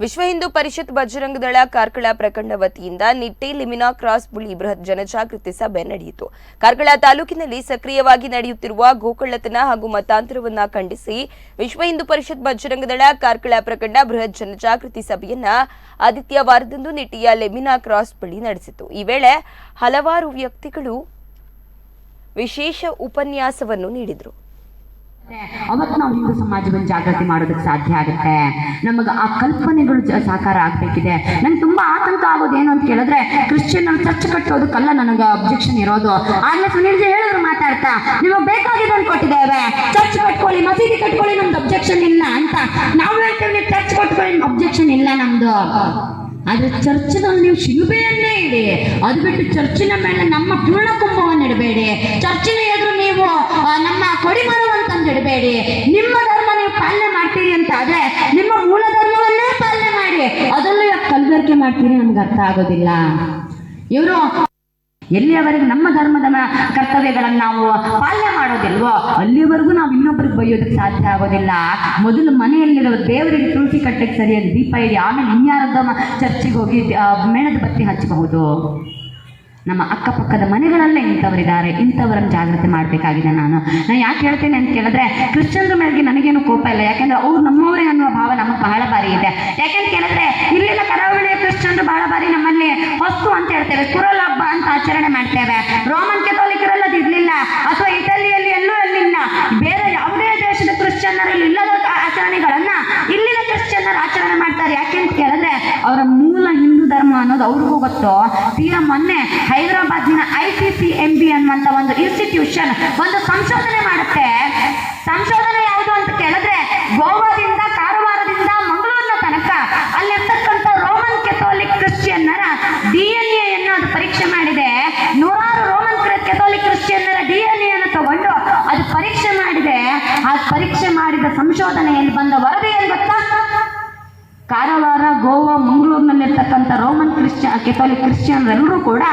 ವಿಶ್ವ ಹಿಂದೂ ಪರಿಷತ್ ಬಜರಂಗ ದಳ ಕಾರ್ಕಳ ಪ್ರಖಂಡ ವತಿಯಿಂದ ನಿಟ್ಟೆ ಲಿಮಿನಾ ಕ್ರಾಸ್ ಬುಳಿ ಬೃಹತ್ ಜನಜಾಗೃತಿ ಸಭೆ ನಡೆಯಿತು. ಕಾರ್ಕಳ ತಾಲೂಕಿನಲ್ಲಿ ಸಕ್ರಿಯವಾಗಿ ನಡೆಯುತ್ತಿರುವ ಗೋಕಳ್ಳತನ ಹಾಗೂ ಮತಾಂತರವನ್ನ ಖಂಡಿಸಿ ವಿಶ್ವ ಹಿಂದೂ ಪರಿಷತ್ ಬಜರಂಗ ದಳ ಕಾರ್ಕಳ ಪ್ರಖಂಡ ಬೃಹತ್ ಜನಜಾಗೃತಿ ಸಭೆಯನ್ನ ಆದಿತ್ಯವಾರದಂದು ನಿಟ್ಟೆಯ ಲಿಮಿನಾ ಕ್ರಾಸ್ ಬಳಿ ನಡೆಸಿತು. ಈ ವೇಳೆ ಹಲವಾರು ವ್ಯಕ್ತಿಗಳು ವಿಶೇಷ ಉಪನ್ಯಾಸವನ್ನು ನೀಡಿದರು. ಅವತ್ತು ನಾವು ಹಿಂದೂ ಸಮಾಜವನ್ನು ಜಾಗೃತಿ ಮಾಡೋದಕ್ಕೆ ಸಾಧ್ಯ ಆಗುತ್ತೆ. ನಮಗೆ ಆ ಕಲ್ಪನೆಗಳು ಸಾಕಾರ ಆಗಬೇಕಿದೆ. ನಂಗೆ ತುಂಬಾ ಆತಂಕ ಆಗೋದೇನು ಅಂತ ಕೇಳಿದ್ರೆ, ಕ್ರಿಶ್ಚಿಯನ್ ಚರ್ಚ್ ಕಟ್ಟೋದಕ್ಕಲ್ಲ ನನಗೆ ಅಬ್ಜೆಕ್ಷನ್ ಇರೋದು. ಆಗ್ಲೇ ಸುನೀಲ್ಜಿ ಹೇಳಿದ್ರು ಮಾತಾಡ್ತಾ, ನಿಮಗೆ ಬೇಕಾಗಿದ್ದನ್ನು ಕೊಟ್ಟಿದ್ದೇವೆ, ಚರ್ಚ್ ಕಟ್ಕೊಳ್ಳಿ, ಮಸೀದಿ ಕಟ್ಕೊಳ್ಳಿ, ನಮ್ದು ಅಬ್ಜೆಕ್ಷನ್ ಇಲ್ಲ ಅಂತ ನಾವು ಹೇಳ್ತೇವೆ. ಚರ್ಚ್ ಕಟ್ಕೊಳ್ಳಿ, ಅಬ್ಜೆಕ್ಷನ್ ಇಲ್ಲ ನಮ್ದು. ಆದ್ರೆ ಚರ್ಚ್ನಲ್ಲಿ ನೀವು ಶಿಲುಬೆಯನ್ನೇ ಇಡಿ, ಅದು ಬಿಟ್ಟು ಚರ್ಚಿನ ಮೇಲೆ ನಮ್ಮ ಪೂರ್ಣ ಕುಂಭವನ್ನು ಇಡಬೇಡಿ. ಚರ್ಚಿನ ಎದುರು ನೀವು ನಮ್ಮ ಕೊಡಿಮರವಂತಂದು ಇಡಬೇಡಿ. ನಿಮ್ಮ ಧರ್ಮ ನೀವು ಪಾಲನೆ ಮಾಡ್ತೀರಿ ಅಂತ ಆದ್ರೆ ನಿಮ್ಮ ಮೂಲ ಧರ್ಮವನ್ನೇ ಪಾಲನೆ ಮಾಡಿ. ಅದನ್ನು ಯಾಕೆ ಕಲಬೆರಕೆ ಮಾಡ್ತೀರಿ ನಮ್ಗೆ ಅರ್ಥ ಆಗೋದಿಲ್ಲ. ಇವರು ಎಲ್ಲಿಯವರೆಗೂ ನಮ್ಮ ಧರ್ಮದ ಕರ್ತವ್ಯಗಳನ್ನು ನಾವು ಪಾಲನೆ ಮಾಡೋದಿಲ್ವೋ ಅಲ್ಲಿವರೆಗೂ ನಾವು ಇನ್ನೊಬ್ಬರಿಗೆ ಬೈಯೋದಕ್ಕೆ ಸಾಧ್ಯ ಆಗೋದಿಲ್ಲ. ಮೊದಲು ಮನೆಯಲ್ಲಿರೋ ದೇವರಿಗೆ ತುಳಸಿ ಕಟ್ಟಕ್ಕೆ ಸರಿಯಾಗಿ ದೀಪ ಇಡಿ, ಆಮೇಲೆ ಇನ್ಯಾರದ ಚರ್ಚಿಗೆ ಹೋಗಿ ಮೇಣದ ಬತ್ತಿ ಹಚ್ಚಬಹುದು. ನಮ್ಮ ಅಕ್ಕಪಕ್ಕದ ಮನೆಗಳಲ್ಲೇ ಇಂಥವರಿದ್ದಾರೆ, ಇಂಥವರನ್ನು ಜಾಗೃತಿ ಮಾಡಬೇಕಾಗಿದೆ. ನಾನು ಯಾಕೆ ಹೇಳ್ತೇನೆ ಅಂತ ಕೇಳಿದ್ರೆ, ಕ್ರಿಶ್ಚಿಯನ್ರ ಮೇಲೆ ನನಗೇನು ಕೋಪ ಇಲ್ಲ, ಯಾಕೆಂದ್ರೆ ಅವ್ರು ನಮ್ಮವರೇ ಅನ್ನುವ ಭಾವ ನಮಗೆ ಬಹಳ ಬಾರಿ ಇದೆ. ಯಾಕೆಂತ ಕೇಳಿದ್ರೆ, ಇಲ್ಲೆಲ್ಲ ಕರಾವಳಿಯ ಕ್ರಿಶ್ಚಿಯನ್ರು ಬಹಳ ಬಾರಿ ನಮ್ಮಲ್ಲಿ ಹೊಸ್ತು ಅಂತ ಹೇಳ್ತೇವೆ, ಕುರಲ್ ಹಬ್ಬ ಅಂತ ಆಚರಣೆ ಮಾಡ್ತೇವೆ. ರೋಮನ್ ಕೆಥೋಲಿಕರಲ್ಲಿ ಅದು ಇರ್ಲಿಲ್ಲ, ಅಥವಾ ಇಟಲಿಯಲ್ಲಿ ಎಲ್ಲೂ ಇರಲಿಲ್ಲ. ಬೇರೆ ಯಾವುದೇ ದೇಶದ ಕ್ರಿಶ್ಚಿಯನ್ನರಲ್ಲಿ ಇಲ್ಲದ ಆಚರಣೆಗಳನ್ನ ಇಲ್ಲಿನ ಕ್ರಿಶ್ಚಿಯನ್ನರು ಆಚರಣೆ ಮಾಡ್ತಾರೆ. ಯಾಕೆಂತ ಕೇಳಿದ್ರೆ, ಅವರ ಮೂಲ ಹಿಂದೂ ಧರ್ಮ ಅನ್ನೋದು ಅವ್ರಿಗೂ ಗೊತ್ತು. ತೀರಾ ಮೊನ್ನೆ ಹೈದರಾಬಾದ್ನ ICCMB ಅನ್ನುವಂತ ಒಂದು ಇನ್ಸ್ಟಿಟ್ಯೂಷನ್ ಒಂದು ಸಂಶೋಧನೆ ಮಾಡುತ್ತೆ. ಸಂಶೋಧನೆ ಯಾವುದು ಅಂತ ಕೇಳಿದ್ರೆ, ಗೋವಾದಿಂದ ಕಾರವಾರದಿಂದ ಮಂಗಳೂರಿನ ತನಕ ಅಲ್ಲಿರ್ತಕ್ಕಂಥ ರೋಮನ್ ಕೆಥೋಲಿಕ್ ಕ್ರಿಶ್ಚಿಯನ್ನರ DNA ಅದು ಪರೀಕ್ಷೆ ಮಾಡಿದೆ. ನೂರಾರು ರೋಮನ್ ಕೆಥೋಲಿಕ್ ಕ್ರಿಶ್ಚಿಯನ್ನರ DNA ಅನ್ನು ತಗೊಂಡು ಅದು ಪರೀಕ್ಷೆ ಮಾಡಿದೆ. ಆ ಪರೀಕ್ಷೆ ಮಾಡಿದ ಸಂಶೋಧನೆಯಲ್ಲಿ ಬಂದ ವರದಿ ಏನು ಗೊತ್ತಾ? ಕಾರವಾರ, ಗೋವಾ, ಮಂಗಳೂರಿನಲ್ಲಿರ್ತಕ್ಕಂಥ ರೋಮನ್ ಕೆಥೋಲಿಕ್ ಕ್ರಿಶ್ಚಿಯನ್ರೆಲ್ಲರೂ ಕೂಡ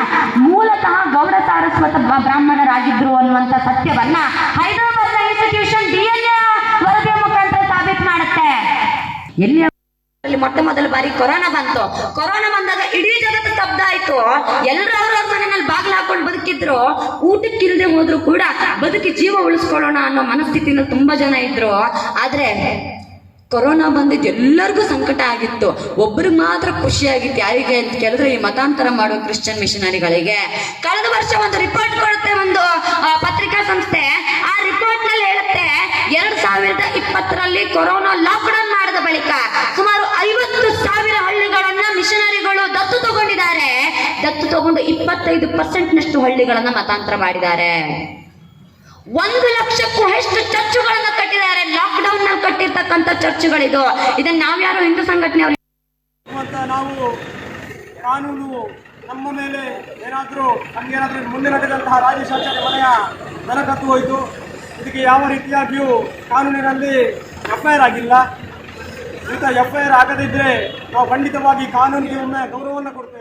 ಮೂಲತಃ ಗೌಡ ಸಾರಸ್ವತ ಬ್ರಾಹ್ಮಣರಾಗಿದ್ರು ಅನ್ನುವಂಥ ಸತ್ಯವನ್ನ ಹೈದರಾಬಾದ್ನ ಇನ್ಸ್ಟಿಟ್ಯೂಷನ್ DNA ವರದಿಯ ಮುಖಾಂತರ ಸಾಬೀತು ಮಾಡುತ್ತೆ. ಎಲ್ಲಿ ಮೊಟ್ಟ ಮೊದಲ ಬಾರಿ ಕೊರೋನಾ ಬಂತು. ಕೊರೋನಾ ಬಂದಾಗ ಇಡೀ ಜಗತ್ತು ಸ್ತಬ್ಧ ಆಯ್ತು. ಎಲ್ಲರೂ ಅವ್ರವ್ರ ಮನೆಯಲ್ಲಿ ಬಾಗಿಲು ಹಾಕೊಂಡು ಬದುಕಿದ್ರು. ಊಟಕ್ಕಿಲ್ಲದೆ ಹೋದ್ರು ಕೂಡ ಬದುಕಿ ಜೀವ ಉಳಿಸ್ಕೊಳ್ಳೋಣ ಅನ್ನೋ ಮನಸ್ಥಿತಿನಲ್ಲಿ ತುಂಬಾ ಜನ ಇದ್ರು. ಆದ್ರೆ ಕೊರೋನಾ ಬಂದಿದ್ದು ಎಲ್ಲರಿಗೂ ಸಂಕಟ ಆಗಿತ್ತು. ಒಬ್ಬರಿಗೆ ಮಾತ್ರ ಖುಷಿಯಾಗಿತ್ತು. ಯಾರಿಗೆ ಅಂತ ಕೇಳಿದ್ರೆ, ಈ ಮತಾಂತರ ಮಾಡುವ ಕ್ರಿಶ್ಚಿಯನ್ ಮಿಷನರಿಗಳಿಗೆ. ಕಳೆದ ವರ್ಷ ಒಂದು ರಿಪೋರ್ಟ್ ಕೊಡುತ್ತೆ ಒಂದು ಪತ್ರಿಕಾ ಸಂಸ್ಥೆ. ಆ ರಿಪೋರ್ಟ್ ನಲ್ಲಿ ಹೇಳುತ್ತೆ, 2020ರಲ್ಲಿ ಕೊರೋನಾ ಲಾಕ್ಡೌನ್ ಮಾಡಿದ ಬಳಿಕ ಸುಮಾರು 50,000 ಹಳ್ಳಿಗಳನ್ನ ಮಿಷನರಿಗಳು ದತ್ತು ತಗೊಂಡಿದ್ದಾರೆ. ದತ್ತು ತಗೊಂಡು 25% ಹಳ್ಳಿಗಳನ್ನ ಮತಾಂತರ ಮಾಡಿದ್ದಾರೆ. 1,00,000ಕ್ಕೂ ಹೆಚ್ಚು ಚರ್ಚುಗಳನ್ನ ಕಟ್ಟಿದ್ದಾರೆ. ಲಾಕ್ಡೌನ್ ನಲ್ಲಿ ಕಟ್ಟಿರ್ತಕ್ಕಂಥ ಚರ್ಚುಗಳಿದು. ಇದನ್ನ ನಾವ್ಯಾರು ಹಿಂದೂ ಸಂಘಟನೆ ನಾವು ಕಾನೂನು ನಮ್ಮ ಮೇಲೆ ಏನಾದರೂ ನಮಗೇನಾದರೂ ಮುಂದೆ ನಡೆದಂತಹ ರಾಜ್ಯ ಶಾಸನ ಮನೆಯ ದರಕತ್ತು ಹೋಯಿತು. ಇದಕ್ಕೆ ಯಾವ ರೀತಿಯಾಗಿಯೂ ಕಾನೂನಿನಲ್ಲಿ FIR ಆಗಿಲ್ಲ. FIR ಆಗದಿದ್ದರೆ ನಾವು ಖಂಡಿತವಾಗಿ ಕಾನೂನಿಗೆ ಒಮ್ಮೆ ಗೌರವವನ್ನು ಕೊಡ್ತೇವೆ.